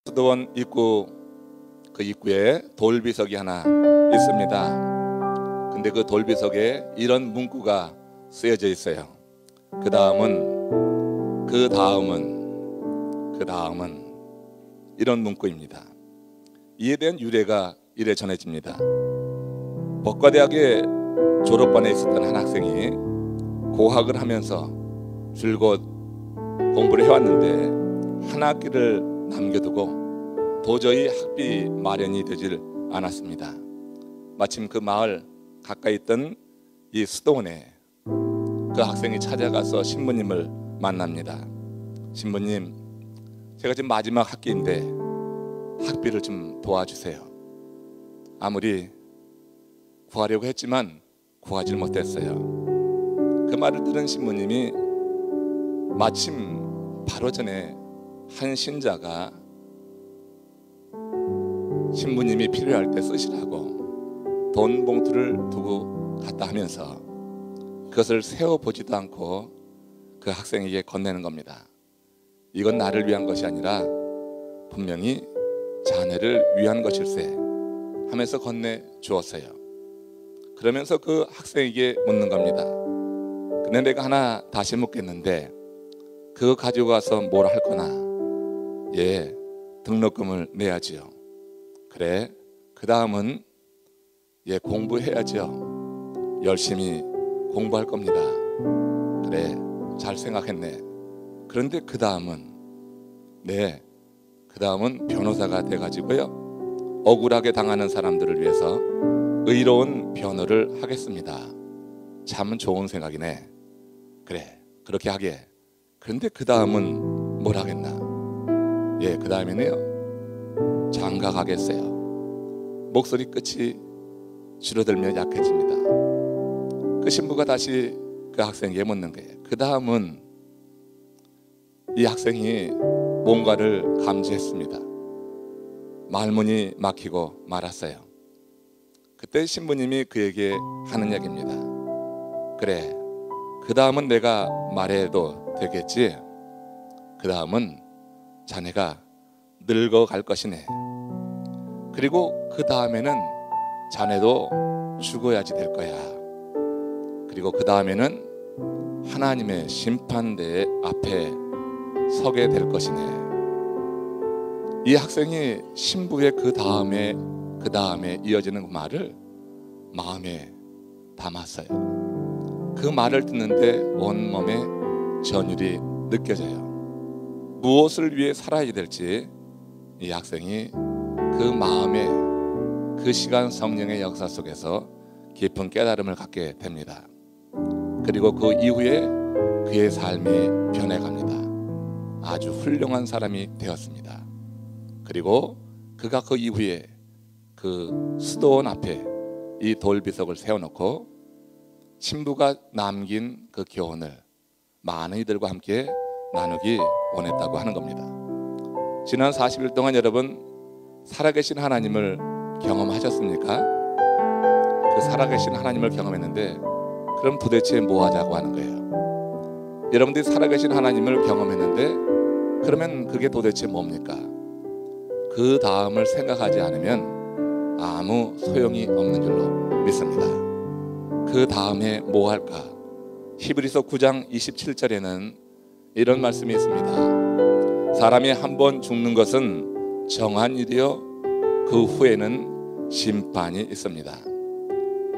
수도원 입구 그 입구에 돌비석이 하나 있습니다. 근데 그 돌비석에 이런 문구가 쓰여져 있어요. 그 다음은 이런 문구입니다. 이에 대한 유래가 이래 전해집니다. 법과대학의 졸업반에 있었던 한 학생이 고학을 하면서 줄곧 공부를 해왔는데 한 학기를 남겨두고 도저히 학비 마련이 되질 않았습니다. 마침 그 마을 가까이 있던 이 수도원에 그 학생이 찾아가서 신부님을 만납니다. 신부님, 제가 지금 마지막 학기인데 학비를 좀 도와주세요. 아무리 구하려고 했지만 구하지 못했어요. 그 말을 들은 신부님이 마침 바로 전에 한 신자가 신부님이 필요할 때 쓰시라고 돈 봉투를 두고 갔다 하면서 그것을 세어보지도 않고 그 학생에게 건네는 겁니다. 이건 나를 위한 것이 아니라 분명히 자네를 위한 것일세 하면서 건네 주었어요. 그러면서 그 학생에게 묻는 겁니다. 근데 내가 하나 다시 묻겠는데 그거 가지고 가서 뭘 할 거나? 예, 등록금을 내야지요. 그래, 그 다음은 예, 공부해야죠. 열심히 공부할 겁니다. 그래, 잘 생각했네. 그런데 그 다음은 네, 그 다음은 변호사가 돼가지고요, 억울하게 당하는 사람들을 위해서 의로운 변호를 하겠습니다. 참 좋은 생각이네. 그래, 그렇게 하게. 그런데 그 다음은 뭘 하겠나? 예, 그 다음에는요, 장가 가겠어요. 목소리 끝이 줄어들며 약해집니다. 그 신부가 다시 그 학생에게 묻는 거예요. 그 다음은 이 학생이 뭔가를 감지했습니다. 말문이 막히고 말았어요. 그때 신부님이 그에게 하는 얘기입니다. 그래, 그 다음은 내가 말해도 되겠지? 그 다음은 자네가 늙어갈 것이네. 그리고 그 다음에는 자네도 죽어야지 될 거야. 그리고 그 다음에는 하나님의 심판대 앞에 서게 될 것이네. 이 학생이 신부의 그 다음에 이어지는 그 말을 마음에 담았어요. 그 말을 듣는데 온몸에 전율이 느껴져요. 무엇을 위해 살아야 될지 이 학생이 그 마음에 그 시간 성령의 역사 속에서 깊은 깨달음을 갖게 됩니다. 그리고 그 이후에 그의 삶이 변해갑니다. 아주 훌륭한 사람이 되었습니다. 그리고 그가 그 이후에 그 수도원 앞에 이 돌비석을 세워놓고 신부가 남긴 그 교훈을 많은 이들과 함께 나누기 원했다고 하는 겁니다. 지난 40일 동안 여러분 살아계신 하나님을 경험하셨습니까? 그 살아계신 하나님을 경험했는데 그럼 도대체 뭐 하자고 하는 거예요? 여러분들이 살아계신 하나님을 경험했는데 그러면 그게 도대체 뭡니까? 그 다음을 생각하지 않으면 아무 소용이 없는 줄로 믿습니다. 그 다음에 뭐 할까? 히브리서 9장 27절에는 이런 말씀이 있습니다. 사람이 한 번 죽는 것은 정한 일이요 그 후에는 심판이 있습니다.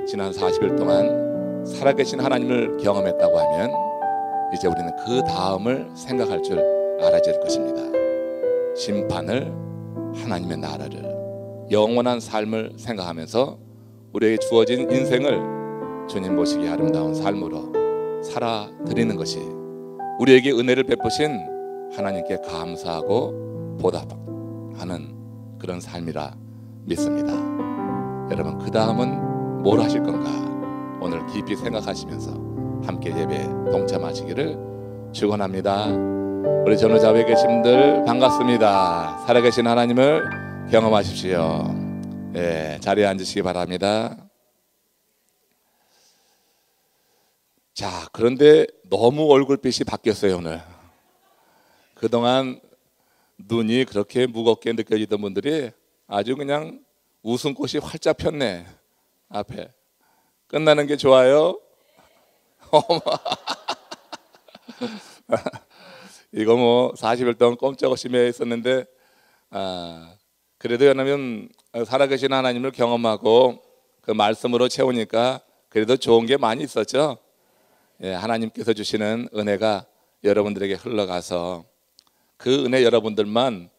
지난 40일 동안 살아계신 하나님을 경험했다고 하면 이제 우리는 그 다음을 생각할 줄 알아야 될 것입니다. 심판을, 하나님의 나라를, 영원한 삶을 생각하면서 우리에게 주어진 인생을 주님 모시기 아름다운 삶으로 살아드리는 것이 우리에게 은혜를 베푸신 하나님께 감사하고 보답하는 그런 삶이라 믿습니다. 여러분, 그 다음은 뭘 하실 건가? 오늘 깊이 생각하시면서 함께 예배에 동참하시기를 축원합니다. 우리 전우자매에 계신 분들 반갑습니다. 살아계신 하나님을 경험하십시오. 네, 자리에 앉으시기 바랍니다. 자, 그런데 너무 얼굴빛이 바뀌었어요. 오늘 그동안 눈이 그렇게 무겁게 느껴지던 분들이 아주 그냥 웃음꽃이 활짝 폈네. 앞에 끝나는 게 좋아요. 이거 뭐 40일 동안 꼼짝없이 매였었는데 그래도 왜냐면 살아계신 하나님을 경험하고 그 말씀으로 채우니까 그래도 좋은 게 많이 있었죠. 예, 하나님께서 주시는 은혜가 여러분들에게 흘러가서 그 은혜 여러분들만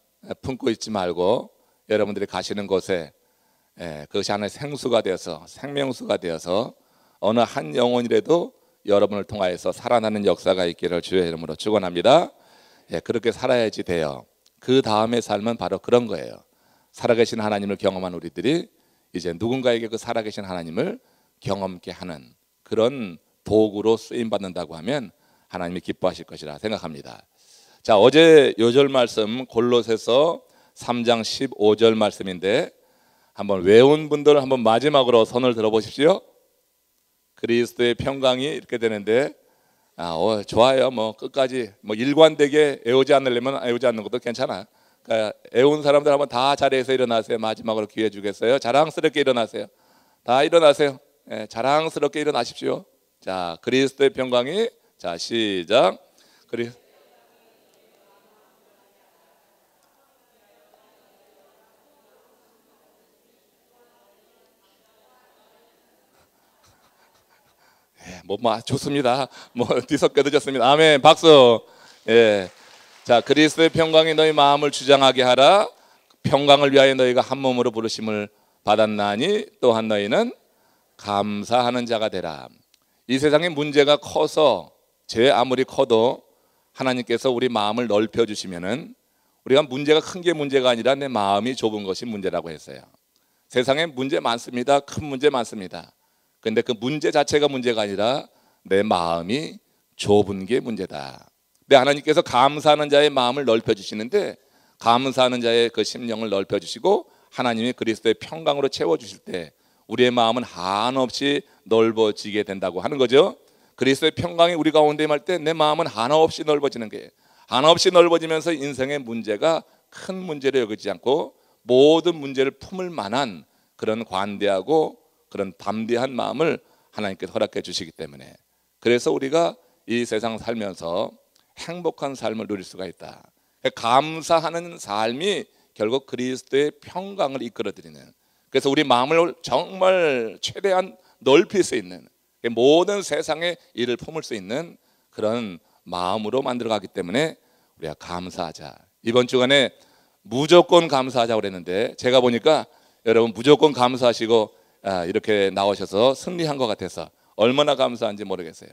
품고 있지 말고 여러분들이 가시는 곳에 그것이 하나의 생수가 되어서 생명수가 되어서 어느 한 영혼이라도 여러분을 통하여서 살아나는 역사가 있기를 주의 이름으로 축원합니다. 그렇게 살아야지 돼요. 그 다음의 삶은 바로 그런 거예요. 살아계신 하나님을 경험한 우리들이 이제 누군가에게 그 살아계신 하나님을 경험케 하는 그런 도구로 쓰임 받는다고 하면 하나님이 기뻐하실 것이라 생각합니다. 자, 어제 요절 말씀 골로새서 3장 15절 말씀인데 한번 외운 분들 한번 마지막으로 손을 들어보십시오. 그리스도의 평강이 이렇게 되는데 좋아요. 뭐 끝까지 뭐 일관되게 애우지 않으려면 애우지 않는 것도 괜찮아. 그러니까 애운 사람들 한번 다 자리에서 일어나세요. 마지막으로 기회 주겠어요. 자랑스럽게 일어나세요. 다 일어나세요. 자랑스럽게 일어나십시오. 자, 그리스도의 평강이, 자 시작. 뭐 좋습니다. 뭐 뒤섞여도 좋습니다. 아멘. 박수. 예. 자, 그리스도의 평강이 너희 마음을 주장하게 하라. 평강을 위하여 너희가 한 몸으로 부르심을 받았나니 또한 너희는 감사하는 자가 되라. 이 세상의 문제가 커서 죄 아무리 커도 하나님께서 우리 마음을 넓혀 주시면은 우리가 문제가 큰 게 문제가 아니라 내 마음이 좁은 것이 문제라고 했어요. 세상에 문제 많습니다. 큰 문제 많습니다. 근데 그 문제 자체가 문제가 아니라 내 마음이 좁은 게 문제다. 근데 하나님께서 감사하는 자의 마음을 넓혀 주시는데 감사하는 자의 그 심령을 넓혀 주시고 하나님이 그리스도의 평강으로 채워 주실 때 우리의 마음은 한없이 넓어지게 된다고 하는 거죠. 그리스도의 평강이 우리 가운데 임할 때 내 마음은 한없이 넓어지는 거예요. 한없이 넓어지면서 인생의 문제가 큰 문제로 여기지 않고 모든 문제를 품을 만한 그런 관대하고 그런 담대한 마음을 하나님께서 허락해 주시기 때문에 그래서 우리가 이 세상 살면서 행복한 삶을 누릴 수가 있다. 감사하는 삶이 결국 그리스도의 평강을 이끌어드리는, 그래서 우리 마음을 정말 최대한 넓힐 수 있는, 모든 세상의 일을 품을 수 있는 그런 마음으로 만들어가기 때문에 우리가 감사하자. 이번 주간에 무조건 감사하자고 그랬는데 제가 보니까 여러분 무조건 감사하시고 이렇게 나오셔서 승리한 것 같아서 얼마나 감사한지 모르겠어요.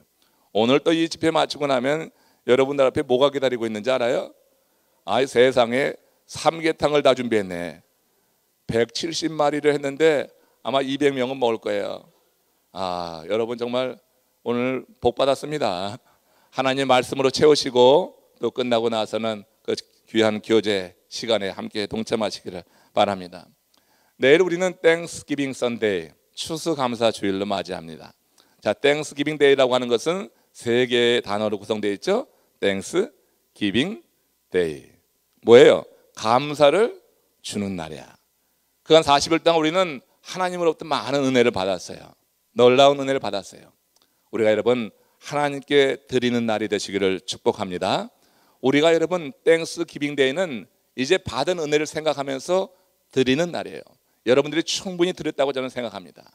오늘 또 이 집회 마치고 나면 여러분들 앞에 뭐가 기다리고 있는지 알아요? 세상에 삼계탕을 다 준비했네. 170마리를 했는데 아마 200명은 먹을 거예요. 여러분 정말 오늘 복 받았습니다. 하나님 말씀으로 채우시고 또 끝나고 나서는 그 귀한 교제 시간에 함께 동참하시기를 바랍니다. 내일 우리는 땡스기빙 선데이, 추수감사 주일로 맞이합니다. 자, 땡스기빙 데이라고 하는 것은 세 개의 단어로 구성되어 있죠. 땡스기빙 데이. 뭐예요? 감사를 주는 날이야. 그간 40일 동안 우리는 하나님으로부터 많은 은혜를 받았어요. 놀라운 은혜를 받았어요. 우리가 여러분 하나님께 드리는 날이 되시기를 축복합니다. 우리가 여러분 땡스기빙 데이는 이제 받은 은혜를 생각하면서 드리는 날이에요. 여러분들이 충분히 드렸다고 저는 생각합니다.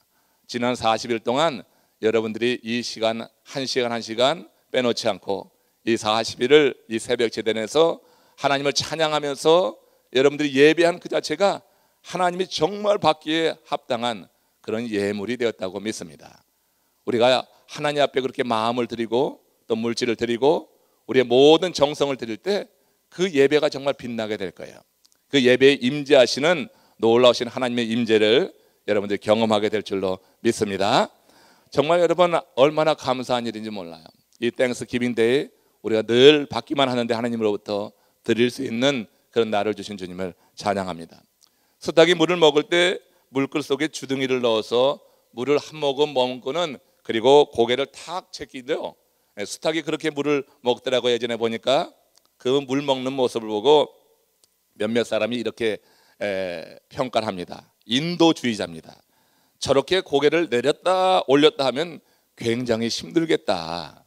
지난 40일 동안 여러분들이 이 시간 한 시간 빼놓지 않고 이 40일을 이 새벽 제단에서 하나님을 찬양하면서 여러분들이 예배한 그 자체가 하나님이 정말 받기에 합당한 그런 예물이 되었다고 믿습니다. 우리가 하나님 앞에 그렇게 마음을 드리고 또 물질을 드리고 우리의 모든 정성을 드릴 때 그 예배가 정말 빛나게 될 거예요. 그 예배에 임재하시는 놀라우신 하나님의 임재를 여러분들이 경험하게 될 줄로 믿습니다. 정말 여러분 얼마나 감사한 일인지 몰라요. 이 땡스기빙 데이 우리가 늘 받기만 하는데 하나님으로부터 드릴 수 있는 그런 날을 주신 주님을 찬양합니다. 수탉이 물을 먹을 때 물글 속에 주둥이를 넣어서 물을 한 모금 먹고는 그리고 고개를 탁 제끼죠. 수탉이 그렇게 물을 먹더라고. 예전에 보니까 그 물 먹는 모습을 보고 몇몇 사람이 이렇게 평가를 합니다. 인도주의자입니다. 저렇게 고개를 내렸다 올렸다 하면 굉장히 힘들겠다.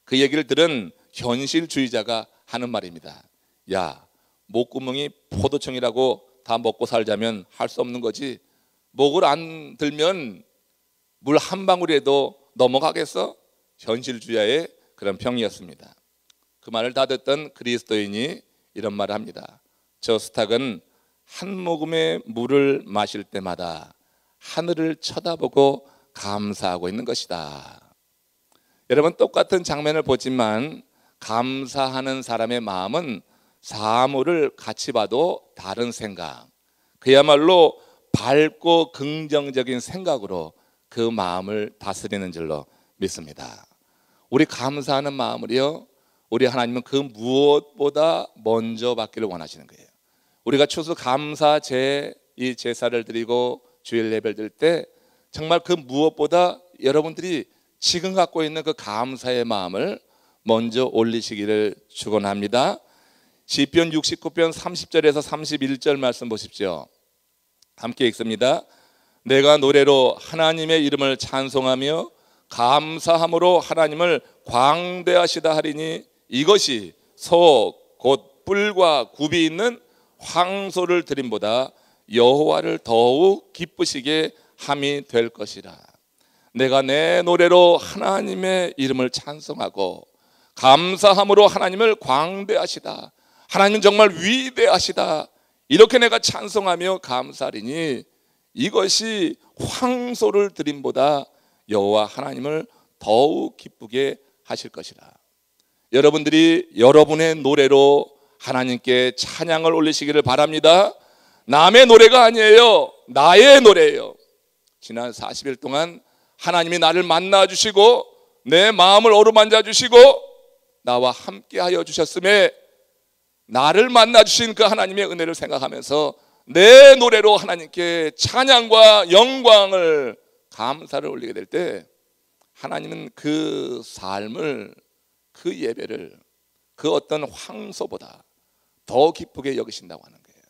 그 얘기를 들은 현실주의자가 하는 말입니다. 야, 목구멍이 포도청이라고 다 먹고 살자면 할 수 없는 거지. 목을 안 들면 물 한 방울에도 넘어가겠어? 현실주의자의 그런 평이었습니다. 그 말을 다 듣던 그리스도인이 이런 말을 합니다. 저 스탁은 한 모금의 물을 마실 때마다 하늘을 쳐다보고 감사하고 있는 것이다. 여러분, 똑같은 장면을 보지만 감사하는 사람의 마음은 사물을 같이 봐도 다른 생각, 그야말로 밝고 긍정적인 생각으로 그 마음을 다스리는 줄로 믿습니다. 우리 감사하는 마음을요, 우리 하나님은 그 무엇보다 먼저 받기를 원하시는 거예요. 우리가 추수감사제 이 제사를 드리고 주일 예배를 드릴 때 정말 그 무엇보다 여러분들이 지금 갖고 있는 그 감사의 마음을 먼저 올리시기를 축원합니다. 시편 69편 30절에서 31절 말씀 보십시오. 함께 읽습니다. 내가 노래로 하나님의 이름을 찬송하며 감사함으로 하나님을 광대하시다 하리니 이것이 소 곧 뿔과 굽이 있는 황소를 드림보다 여호와를 더욱 기쁘시게 함이 될 것이라. 내가 내 노래로 하나님의 이름을 찬송하고 감사함으로 하나님을 광대하시다. 하나님은 정말 위대하시다. 이렇게 내가 찬송하며 감사하리니 이것이 황소를 드림보다 여호와 하나님을 더욱 기쁘게 하실 것이라. 여러분들이 여러분의 노래로 하나님께 찬양을 올리시기를 바랍니다. 남의 노래가 아니에요. 나의 노래예요. 지난 40일 동안 하나님이 나를 만나 주시고 내 마음을 어루만져 주시고 나와 함께 하여 주셨음에 나를 만나 주신 그 하나님의 은혜를 생각하면서 내 노래로 하나님께 찬양과 영광을 감사를 올리게 될 때 하나님은 그 삶을, 그 예배를 그 어떤 황소보다 더 기쁘게 여기신다고 하는 거예요.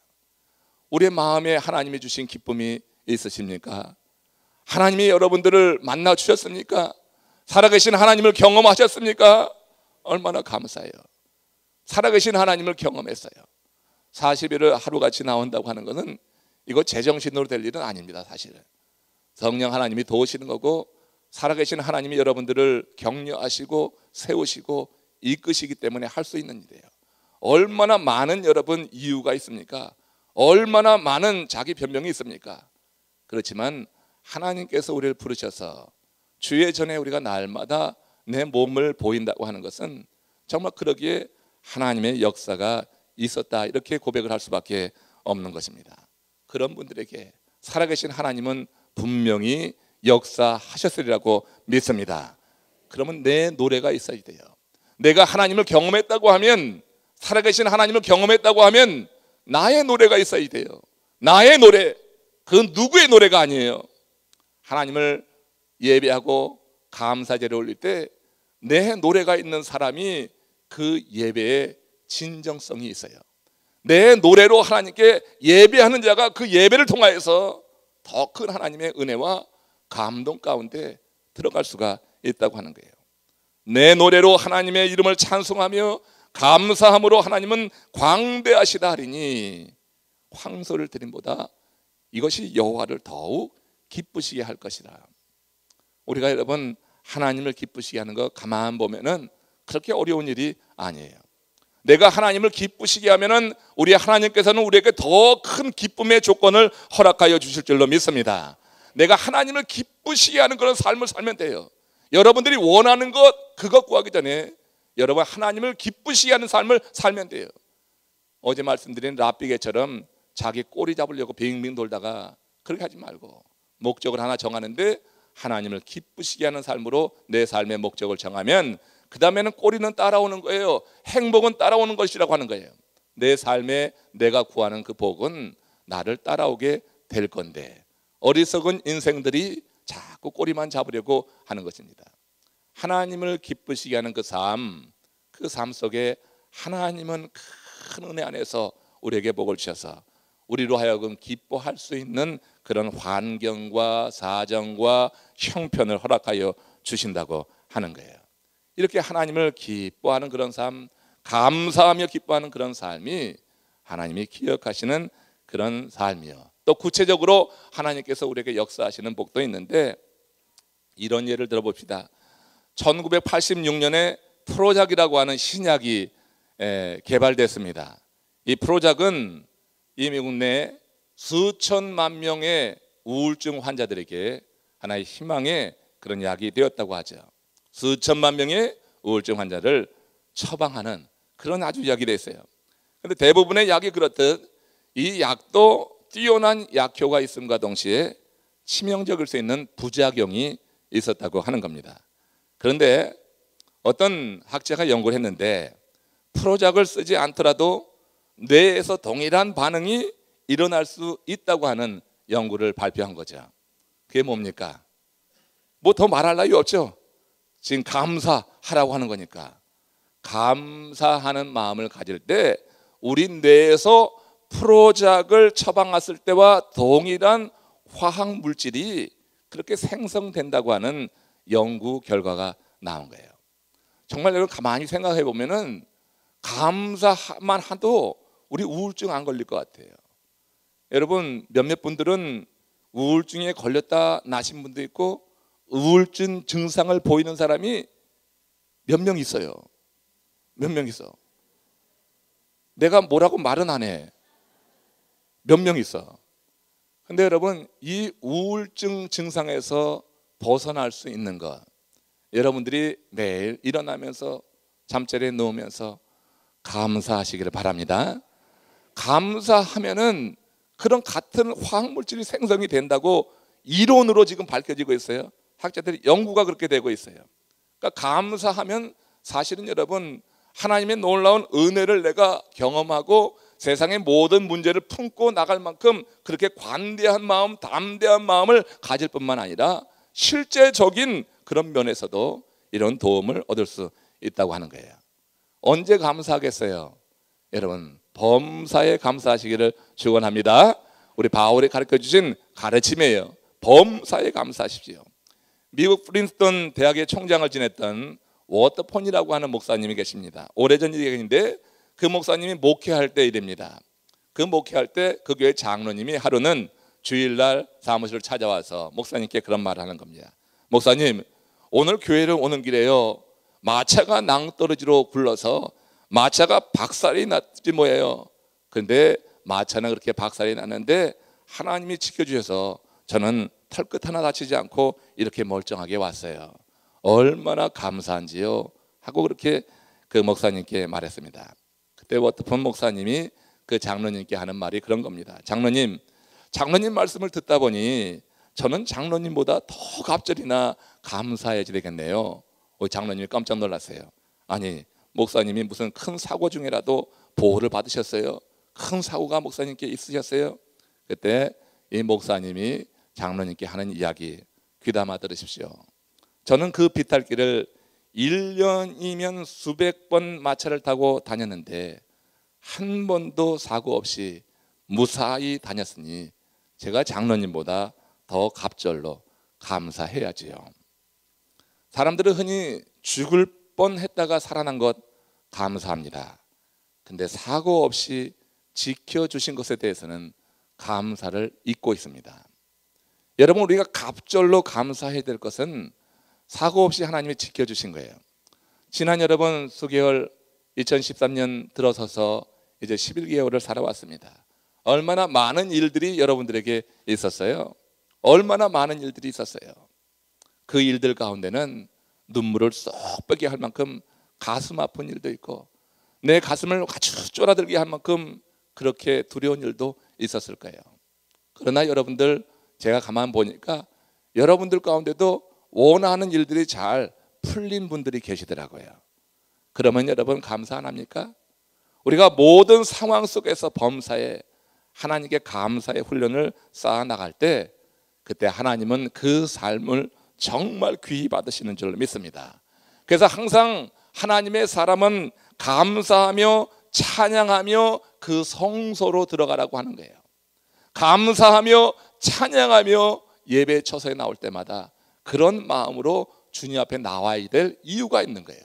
우리의 마음에 하나님이 주신 기쁨이 있으십니까? 하나님이 여러분들을 만나 주셨습니까? 살아계신 하나님을 경험하셨습니까? 얼마나 감사해요. 살아계신 하나님을 경험했어요. 40일을 하루같이 나온다고 하는 것은 이거 제정신으로 될 일은 아닙니다. 사실은 성령 하나님이 도우시는 거고 살아계신 하나님이 여러분들을 격려하시고 세우시고 이끄시기 때문에 할 수 있는 일이에요. 얼마나 많은 여러분 이유가 있습니까? 얼마나 많은 자기 변명이 있습니까? 그렇지만 하나님께서 우리를 부르셔서 주의 전에 우리가 날마다 내 몸을 보인다고 하는 것은 정말 그러기에 하나님의 역사가 있었다, 이렇게 고백을 할 수밖에 없는 것입니다. 그런 분들에게 살아계신 하나님은 분명히 역사하셨으리라고 믿습니다. 그러면 내 노래가 있어야 돼요. 내가 하나님을 경험했다고 하면, 살아계신 하나님을 경험했다고 하면 나의 노래가 있어야 돼요. 나의 노래, 그건 누구의 노래가 아니에요. 하나님을 예배하고 감사제를 올릴 때 내 노래가 있는 사람이 그 예배에 진정성이 있어요. 내 노래로 하나님께 예배하는 자가 그 예배를 통하여서 더 큰 하나님의 은혜와 감동 가운데 들어갈 수가 있다고 하는 거예요. 내 노래로 하나님의 이름을 찬송하며 감사함으로 하나님은 광대하시다 하리니 황소를 드림보다 이것이 여호와를 더욱 기쁘시게 할 것이라. 우리가 여러분 하나님을 기쁘시게 하는 거 가만 보면은 그렇게 어려운 일이 아니에요. 내가 하나님을 기쁘시게 하면은 우리 하나님께서는 우리에게 더 큰 기쁨의 조건을 허락하여 주실 줄로 믿습니다. 내가 하나님을 기쁘시게 하는 그런 삶을 살면 돼요. 여러분들이 원하는 것, 그것 구하기 전에 여러분 하나님을 기쁘시게 하는 삶을 살면 돼요. 어제 말씀드린 라삐개처럼 자기 꼬리 잡으려고 빙빙 돌다가 그렇게 하지 말고 목적을 하나 정하는데 하나님을 기쁘시게 하는 삶으로 내 삶의 목적을 정하면 그 다음에는 꼬리는 따라오는 거예요. 행복은 따라오는 것이라고 하는 거예요. 내 삶에 내가 구하는 그 복은 나를 따라오게 될 건데 어리석은 인생들이 자꾸 꼬리만 잡으려고 하는 것입니다. 하나님을 기쁘시게 하는 그 삶 속에 하나님은 큰 은혜 안에서 우리에게 복을 주셔서 우리로 하여금 기뻐할 수 있는 그런 환경과 사정과 형편을 허락하여 주신다고 하는 거예요. 이렇게 하나님을 기뻐하는 그런 삶, 감사하며 기뻐하는 그런 삶이 하나님이 기억하시는 그런 삶이요. 또 구체적으로 하나님께서 우리에게 역사하시는 복도 있는데, 이런 예를 들어봅시다. 1986년에 프로작이라고 하는 신약이 개발됐습니다. 이 프로작은 이 미국 내 수천만 명의 우울증 환자들에게 하나의 희망의 그런 약이 되었다고 하죠. 수천만 명의 우울증 환자를 처방하는 그런 아주 약이 됐어요. 그런데 대부분의 약이 그렇듯 이 약도 뛰어난 약효가 있음과 동시에 치명적일 수 있는 부작용이 있었다고 하는 겁니다. 그런데 어떤 학자가 연구를 했는데, 프로작을 쓰지 않더라도 뇌에서 동일한 반응이 일어날 수 있다고 하는 연구를 발표한 거죠. 그게 뭡니까? 뭐 더 말할 나위 없죠. 지금 감사하라고 하는 거니까. 감사하는 마음을 가질 때 우리 뇌에서 프로작을 처방했을 때와 동일한 화학 물질이 그렇게 생성된다고 하는 연구 결과가 나온 거예요. 정말 여러분 가만히 생각해 보면은 감사만 해도 우리 우울증 안 걸릴 것 같아요. 여러분 몇몇 분들은 우울증에 걸렸다 나신 분도 있고 우울증 증상을 보이는 사람이 몇 명 있어요. 몇 명 있어. 내가 뭐라고 말은 안 해. 몇 명 있어. 근데 여러분 이 우울증 증상에서 벗어날 수 있는 것, 여러분들이 매일 일어나면서 잠자리에 누우면서 감사하시기를 바랍니다. 감사하면은 그런 같은 화학물질이 생성이 된다고 이론으로 지금 밝혀지고 있어요. 학자들이 연구가 그렇게 되고 있어요. 그러니까 감사하면 사실은 여러분 하나님의 놀라운 은혜를 내가 경험하고 세상의 모든 문제를 품고 나갈 만큼 그렇게 관대한 마음, 담대한 마음을 가질 뿐만 아니라 실제적인 그런 면에서도 이런 도움을 얻을 수 있다고 하는 거예요. 언제 감사하겠어요? 여러분 범사에 감사하시기를 축원합니다. 우리 바울이 가르쳐주신 가르침이에요. 범사에 감사하십시오. 미국 프린스턴 대학의 총장을 지냈던 워터폰이라고 하는 목사님이 계십니다. 오래전 얘기인데 그 목사님이 목회할 때 일입니다. 그 목회할 때 그 교회 장로님이 하루는 주일날 사무실을 찾아와서 목사님께 그런 말을 하는 겁니다. 목사님, 오늘 교회를 오는 길에요 마차가 낭떠러지로 굴러서 마차가 박살이 났지 뭐예요. 그런데 마차는 그렇게 박살이 났는데 하나님이 지켜주셔서 저는 털끝 하나 다치지 않고 이렇게 멀쩡하게 왔어요. 얼마나 감사한지요 하고 그렇게 그 목사님께 말했습니다. 그때 워터폰 목사님이 그 장로님께 하는 말이 그런 겁니다. 장로님 말씀을 듣다 보니 저는 장로님보다 더 갑절이나 감사해야 되겠네요. 장로님이 깜짝 놀랐어요. 아니 목사님이 무슨 큰 사고 중이라도 보호를 받으셨어요? 큰 사고가 목사님께 있으셨어요? 그때 이 목사님이 장로님께 하는 이야기 귀담아 들으십시오. 저는 그 비탈길을 1년이면 수백 번 마차를 타고 다녔는데 한 번도 사고 없이 무사히 다녔으니 제가 장로님보다 더 갑절로 감사해야지요. 사람들은 흔히 죽을 뻔했다가 살아난 것 감사합니다. 근데 사고 없이 지켜주신 것에 대해서는 감사를 잊고 있습니다. 여러분 우리가 갑절로 감사해야 될 것은 사고 없이 하나님이 지켜주신 거예요. 지난 여러분 수개월 2013년 들어서서 이제 11개월을 살아왔습니다. 얼마나 많은 일들이 여러분들에게 있었어요. 얼마나 많은 일들이 있었어요. 그 일들 가운데는 눈물을 쏙 빼게 할 만큼 가슴 아픈 일도 있고 내 가슴을 아주 쫄아들게 할 만큼 그렇게 두려운 일도 있었을 거예요. 그러나 여러분들 제가 가만 보니까 여러분들 가운데도 원하는 일들이 잘 풀린 분들이 계시더라고요. 그러면 여러분 감사 안 합니까? 우리가 모든 상황 속에서 범사에 하나님께 감사의 훈련을 쌓아 나갈 때 그때 하나님은 그 삶을 정말 귀히 받으시는 줄 믿습니다. 그래서 항상 하나님의 사람은 감사하며 찬양하며 그 성소로 들어가라고 하는 거예요. 감사하며 찬양하며 예배 처소에 나올 때마다 그런 마음으로 주님 앞에 나와야 될 이유가 있는 거예요.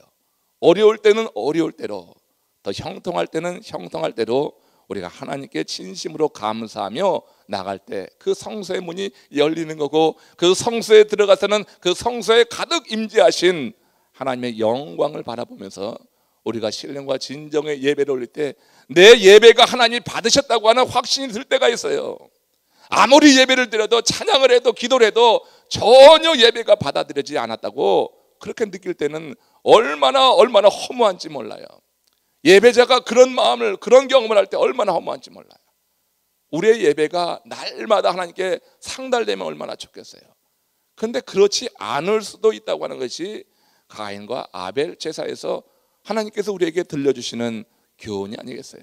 어려울 때는 어려울 대로, 더 형통할 때는 형통할 대로 우리가 하나님께 진심으로 감사하며 나갈 때 그 성소의 문이 열리는 거고, 그 성소에 들어가서는 그 성소에 가득 임재하신 하나님의 영광을 바라보면서 우리가 신령과 진정의 예배를 올릴 때 내 예배가 하나님이 받으셨다고 하는 확신이 들 때가 있어요. 아무리 예배를 드려도, 찬양을 해도, 기도를 해도 전혀 예배가 받아들여지지 않았다고 그렇게 느낄 때는 얼마나 허무한지 몰라요. 예배자가 그런 마음을, 그런 경험을 할 때 얼마나 허무한지 몰라요. 우리의 예배가 날마다 하나님께 상달되면 얼마나 좋겠어요. 그런데 그렇지 않을 수도 있다고 하는 것이 가인과 아벨 제사에서 하나님께서 우리에게 들려주시는 교훈이 아니겠어요?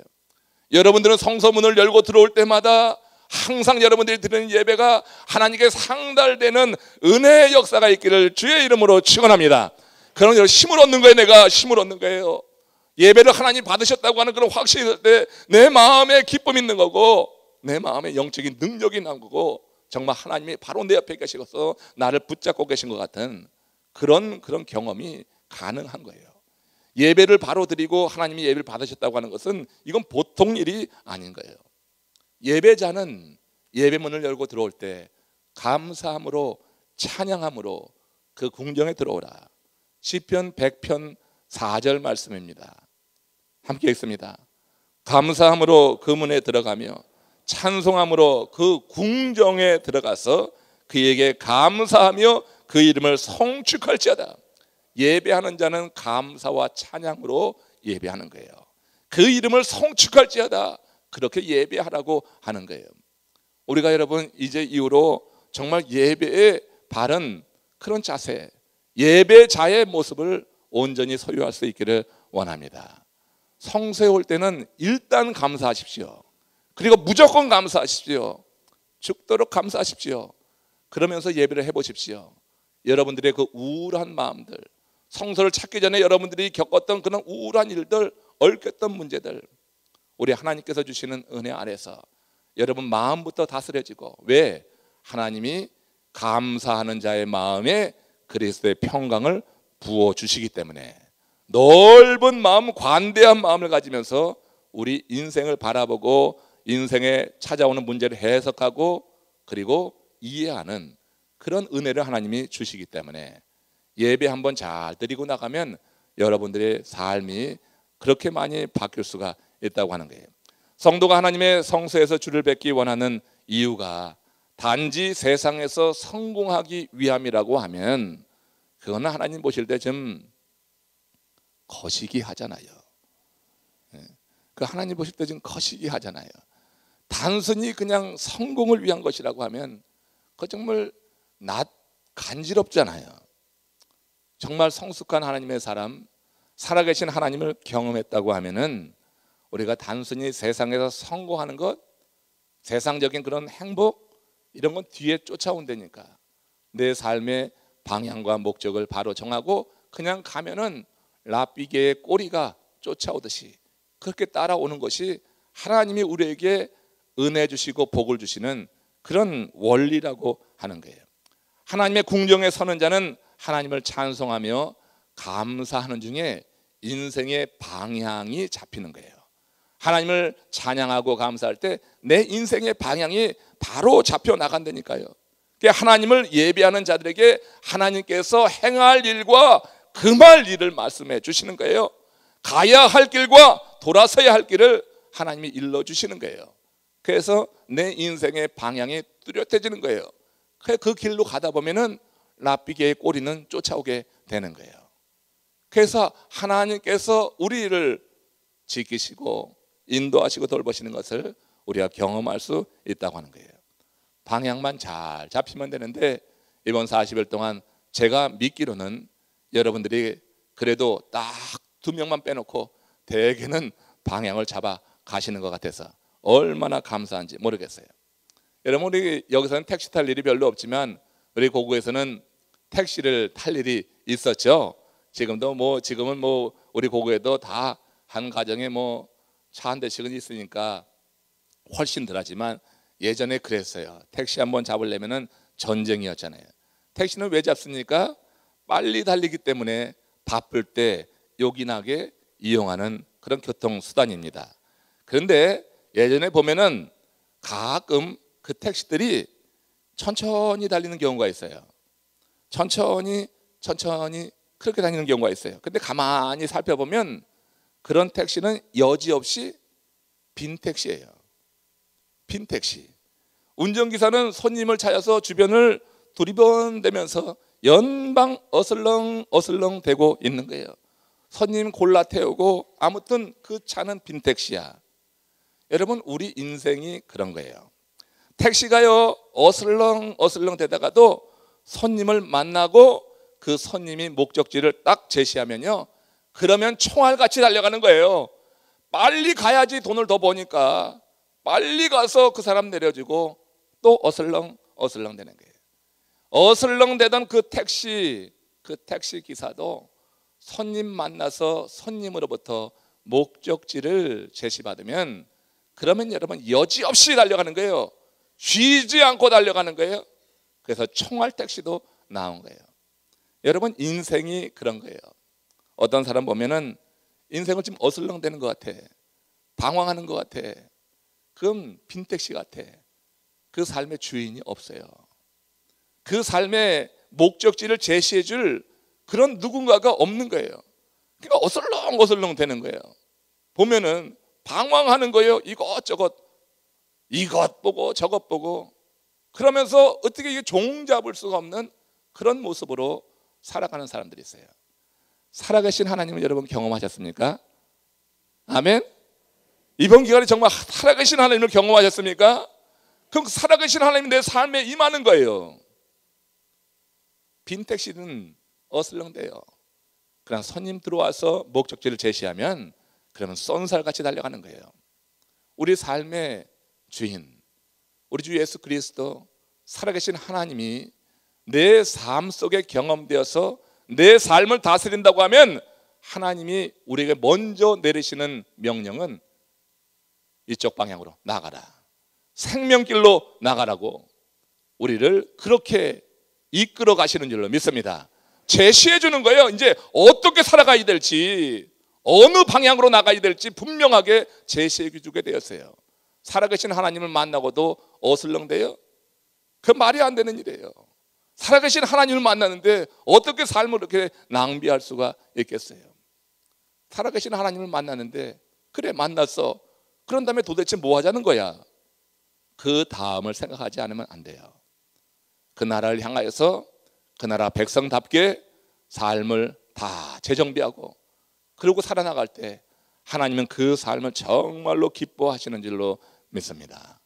여러분들은 성소문을 열고 들어올 때마다 항상 여러분들이 드리는 예배가 하나님께 상달되는 은혜의 역사가 있기를 주의 이름으로 축원합니다. 그런 힘을 얻는 거예요. 내가 힘을 얻는 거예요. 예배를 하나님 받으셨다고 하는 그런 확신이 들 때 내 마음에 기쁨이 있는 거고, 내 마음에 영적인 능력이 난 거고, 정말 하나님이 바로 내 옆에 계시고서 나를 붙잡고 계신 것 같은 그런 경험이 가능한 거예요. 예배를 바로 드리고 하나님이 예배를 받으셨다고 하는 것은 이건 보통 일이 아닌 거예요. 예배자는 예배문을 열고 들어올 때 감사함으로, 찬양함으로 그 궁정에 들어오라. 시편 100편 4절 말씀입니다. 함께 읽습니다. 감사함으로 그 문에 들어가며 찬송함으로 그 궁정에 들어가서 그에게 감사하며 그 이름을 송축할지어다. 예배하는 자는 감사와 찬양으로 예배하는 거예요. 그 이름을 송축할지어다. 그렇게 예배하라고 하는 거예요. 우리가 여러분 이제 이후로 정말 예배의 바른 그런 자세, 예배자의 모습을 온전히 소유할 수 있기를 원합니다. 성소에 올 때는 일단 감사하십시오. 그리고 무조건 감사하십시오. 죽도록 감사하십시오. 그러면서 예배를 해보십시오. 여러분들의 그 우울한 마음들, 성소를 찾기 전에 여러분들이 겪었던 그런 우울한 일들, 얽혔던 문제들, 우리 하나님께서 주시는 은혜 아래서 여러분 마음부터 다스려지고, 왜? 하나님이 감사하는 자의 마음에 그리스도의 평강을 부어주시기 때문에 넓은 마음, 관대한 마음을 가지면서 우리 인생을 바라보고 인생에 찾아오는 문제를 해석하고 그리고 이해하는 그런 은혜를 하나님이 주시기 때문에 예배 한번 잘 드리고 나가면 여러분들의 삶이 그렇게 많이 바뀔 수가 있다고 하는 거예요. 성도가 하나님의 성소에서 주를 뵙기 원하는 이유가 단지 세상에서 성공하기 위함이라고 하면 그거는 하나님 보실 때 좀 거시기 하잖아요. 그 하나님 보실 때 좀 거시기 하잖아요. 단순히 그냥 성공을 위한 것이라고 하면 그 정말 간지럽잖아요. 정말 성숙한 하나님의 사람, 살아계신 하나님을 경험했다고 하면은 우리가 단순히 세상에서 성공하는 것, 세상적인 그런 행복 이런 건 뒤에 쫓아온다니까. 내 삶의 방향과 목적을 바로 정하고 그냥 가면은 라삐개의 꼬리가 쫓아오듯이 그렇게 따라오는 것이 하나님이 우리에게 은혜 주시고 복을 주시는 그런 원리라고 하는 거예요. 하나님의 궁정에 서는 자는 하나님을 찬송하며 감사하는 중에 인생의 방향이 잡히는 거예요. 하나님을 찬양하고 감사할 때 내 인생의 방향이 바로 잡혀 나간다니까요. 하나님을 예배하는 자들에게 하나님께서 행할 일과 금할 일을 말씀해 주시는 거예요. 가야 할 길과 돌아서야 할 길을 하나님이 일러주시는 거예요. 그래서 내 인생의 방향이 뚜렷해지는 거예요. 그 길로 가다 보면은 라삐개의 꼬리는 쫓아오게 되는 거예요. 그래서 하나님께서 우리를 지키시고 인도하시고 돌보시는 것을 우리가 경험할 수 있다고 하는 거예요. 방향만 잘 잡히면 되는데 이번 40일 동안 제가 믿기로는 여러분들이 그래도 딱 2명만 빼놓고 대개는 방향을 잡아 가시는 것 같아서 얼마나 감사한지 모르겠어요. 여러분 우리 여기서는 택시 탈 일이 별로 없지만 우리 고구에서는 택시를 탈 일이 있었죠. 지금은 우리 고구에도 다 한 가정에 차 한 대씩은 있으니까 훨씬 덜하지만 예전에 그랬어요. 택시 한번 잡으려면은 전쟁이었잖아요. 택시는 왜 잡습니까? 빨리 달리기 때문에 바쁠 때 요긴하게 이용하는 그런 교통수단입니다. 그런데 예전에 보면은 가끔 그 택시들이 천천히 달리는 경우가 있어요. 천천히 그렇게 다니는 경우가 있어요. 근데 가만히 살펴보면 그런 택시는 여지없이 빈 택시예요. 빈 택시. 운전기사는 손님을 찾아서 주변을 두리번대면서 연방 어슬렁 대고 있는 거예요. 손님 골라 태우고 아무튼 그 차는 빈 택시야. 여러분, 우리 인생이 그런 거예요. 택시가요 어슬렁 대다가도 손님을 만나고 그 손님이 목적지를 딱 제시하면요, 그러면 총알같이 달려가는 거예요. 빨리 가야지 돈을 더 버니까 빨리 가서 그 사람 내려주고 또 어슬렁 되는 거예요. 어슬렁 대던 그 택시 기사도 손님 만나서 손님으로부터 목적지를 제시받으면 그러면 여러분 여지없이 달려가는 거예요. 쉬지 않고 달려가는 거예요. 그래서 총알 택시도 나온 거예요. 여러분, 인생이 그런 거예요. 어떤 사람 보면은 인생을 지금 어슬렁대는 것 같아, 방황하는 것 같아, 그럼 빈 택시 같아. 그 삶의 주인이 없어요. 그 삶의 목적지를 제시해 줄 그런 누군가가 없는 거예요. 그러니까 어슬렁 되는 거예요. 보면은 방황하는 거예요. 이것저것, 이것 보고 저것 보고, 그러면서 어떻게 이게 종잡을 수가 없는 그런 모습으로 살아가는 사람들이 있어요. 살아계신 하나님을 여러분 경험하셨습니까? 아멘. 이번 기간에 정말 살아계신 하나님을 경험하셨습니까? 그럼 살아계신 하나님이 내 삶에 임하는 거예요. 빈 택시는 어슬렁대요. 그냥 손님 들어와서 목적지를 제시하면 그러면 쏜살같이 달려가는 거예요. 우리 삶의 주인, 우리 주 예수 그리스도, 살아계신 하나님이 내 삶 속에 경험되어서 내 삶을 다스린다고 하면 하나님이 우리에게 먼저 내리시는 명령은 이쪽 방향으로 나가라, 생명길로 나가라고 우리를 그렇게 이끌어 가시는 줄로 믿습니다. 제시해 주는 거예요. 이제 어떻게 살아가야 될지, 어느 방향으로 나가야 될지 분명하게 제시해 주게 되었어요. 살아계신 하나님을 만나고도 어슬렁대요? 그 말이 안 되는 일이에요. 살아계신 하나님을 만나는데 어떻게 삶을 이렇게 낭비할 수가 있겠어요? 살아계신 하나님을 만나는데, 그래 만났어, 그런 다음에 도대체 뭐 하자는 거야? 그 다음을 생각하지 않으면 안 돼요. 그 나라를 향하여서 그 나라 백성답게 삶을 다 재정비하고 그러고 살아나갈 때 하나님은 그 삶을 정말로 기뻐하시는 줄로 믿습니다.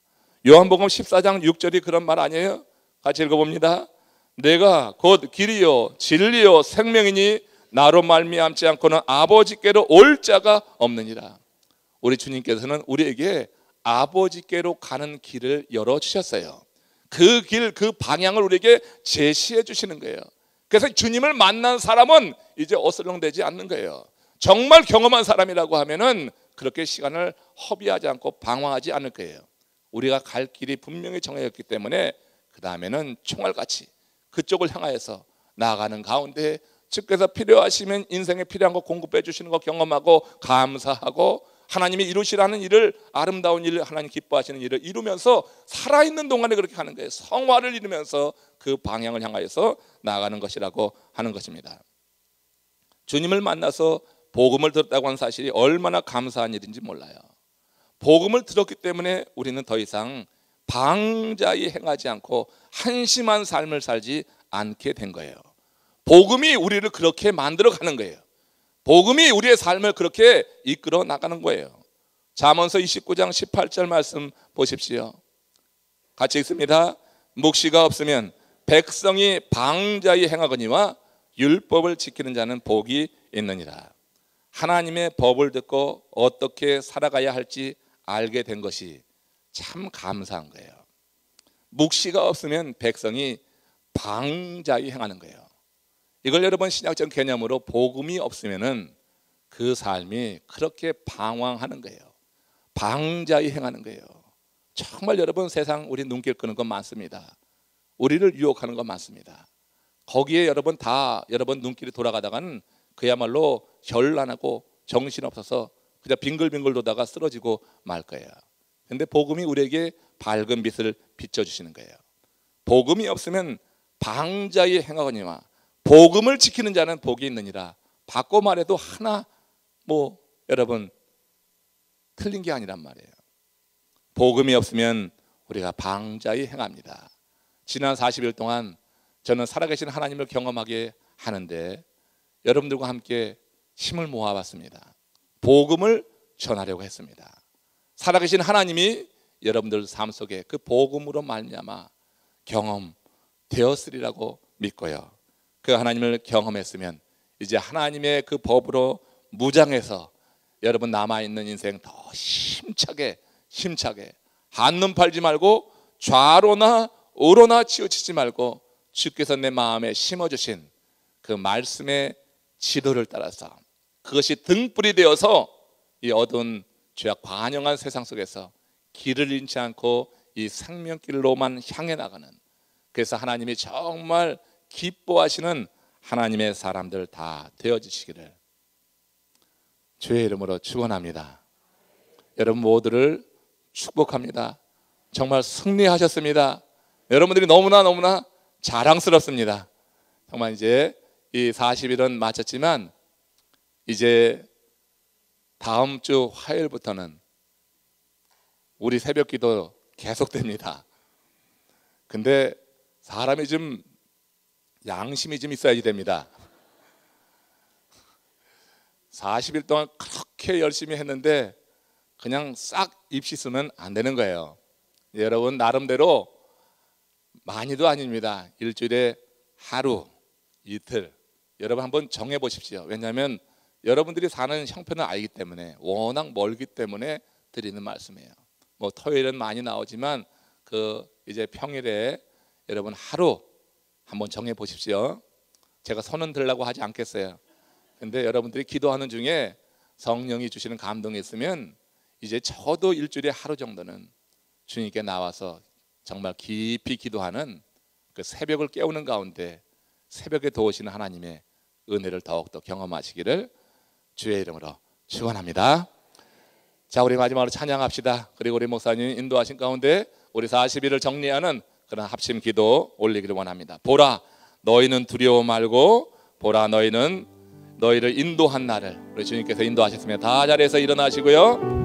요한복음 14장 6절이 그런 말 아니에요? 같이 읽어봅니다. 내가 곧 길이요 진리요 생명이니 나로 말미암지 않고는 아버지께로 올 자가 없느니라. 우리 주님께서는 우리에게 아버지께로 가는 길을 열어주셨어요. 그 길, 그 방향을 우리에게 제시해 주시는 거예요. 그래서 주님을 만난 사람은 이제 어슬렁대지 않는 거예요. 정말 경험한 사람이라고 하면은 그렇게 시간을 허비하지 않고 방황하지 않을 거예요. 우리가 갈 길이 분명히 정해졌기 때문에 그 다음에는 총알같이 그쪽을 향하여서 나아가는 가운데 주께서 필요하시면 인생에 필요한 거 공급해 주시는 거 경험하고 감사하고 하나님이 이루시라는 일을, 아름다운 일을, 하나님 기뻐하시는 일을 이루면서 살아있는 동안에 그렇게 하는 거예요. 성화를 이루면서 그 방향을 향하여서 나아가는 것이라고 하는 것입니다. 주님을 만나서 복음을 들었다고 하는 사실이 얼마나 감사한 일인지 몰라요. 복음을 들었기 때문에 우리는 더 이상 방자히 행하지 않고 한심한 삶을 살지 않게 된 거예요. 복음이 우리를 그렇게 만들어 가는 거예요. 복음이 우리의 삶을 그렇게 이끌어 나가는 거예요. 잠언서 29장 18절 말씀 보십시오. 같이 읽습니다. 묵시가 없으면 백성이 방자히 행하거니와 율법을 지키는 자는 복이 있느니라. 하나님의 법을 듣고 어떻게 살아가야 할지 알게 된 것이 참 감사한 거예요. 묵시가 없으면 백성이 방자히 행하는 거예요. 이걸 여러분 신약적 개념으로 복음이 없으면은 그 삶이 그렇게 방황하는 거예요. 방자히 행하는 거예요. 정말 여러분 세상 우리 눈길 끄는 건 많습니다. 우리를 유혹하는 건 많습니다. 거기에 여러분 다 여러분 눈길이 돌아가다가는 그야말로 결란하고 정신없어서 그냥 빙글빙글 돌다가 쓰러지고 말 거예요. 근데 복음이 우리에게 밝은 빛을 비춰주시는 거예요. 복음이 없으면 방자히 행하거니와 복음을 지키는 자는 복이 있느니라. 바꿔 말해도 하나 여러분 틀린 게 아니란 말이에요. 복음이 없으면 우리가 방자히 행합니다. 지난 40일 동안 저는 살아계신 하나님을 경험하게 하는데 여러분들과 함께 힘을 모아봤습니다. 복음을 전하려고 했습니다. 살아계신 하나님이 여러분들 삶 속에 그 복음으로 말미암아 경험되었으리라고 믿고요. 그 하나님을 경험했으면 이제 하나님의 그 법으로 무장해서 여러분 남아있는 인생 더 힘차게 한눈 팔지 말고 좌로나 우로나 치우치지 말고 주께서 내 마음에 심어주신 그 말씀의 지도를 따라서 그것이 등불이 되어서 이 어두운 죄악 관영한 세상 속에서 길을 잃지 않고 이 생명길로만 향해 나가는, 그래서 하나님이 정말 기뻐하시는 하나님의 사람들 다 되어지시기를 주의 이름으로 축원합니다. 여러분 모두를 축복합니다. 정말 승리하셨습니다. 여러분들이 너무나 자랑스럽습니다. 정말 이제 이 40일은 마쳤지만 이제 다음 주 화요일부터는 우리 새벽기도 계속됩니다. 근데 사람이 좀 양심이 좀 있어야지 됩니다. 40일 동안 그렇게 열심히 했는데 그냥 싹 입시 쓰면 안 되는 거예요. 여러분 나름대로 많이도 아닙니다. 일주일에 하루, 이틀 여러분 한번 정해 보십시오. 왜냐하면 여러분들이 사는 형편을 알기 때문에, 워낙 멀기 때문에 드리는 말씀이에요. 토요일은 많이 나오지만 그 이제 평일에 여러분 하루 한번 정해 보십시오. 제가 손은 들라고 하지 않겠어요. 근데 여러분들이 기도하는 중에 성령이 주시는 감동이 있으면 이제 저도 일주일에 하루 정도는 주님께 나와서 정말 깊이 기도하는 그 새벽을 깨우는 가운데 새벽에 도우시는 하나님의 은혜를 더욱더 경험하시기를 주의 이름으로 축원합니다. 자, 우리 마지막으로 찬양합시다. 그리고 우리 목사님 인도하신 가운데 우리 40일을 정리하는 그런 합심 기도 올리기를 원합니다. 보라 너희는 두려워 말고 보라 너희는 너희를 인도한 나를. 우리 주님께서 인도하셨으면 다 자리에서 일어나시고요.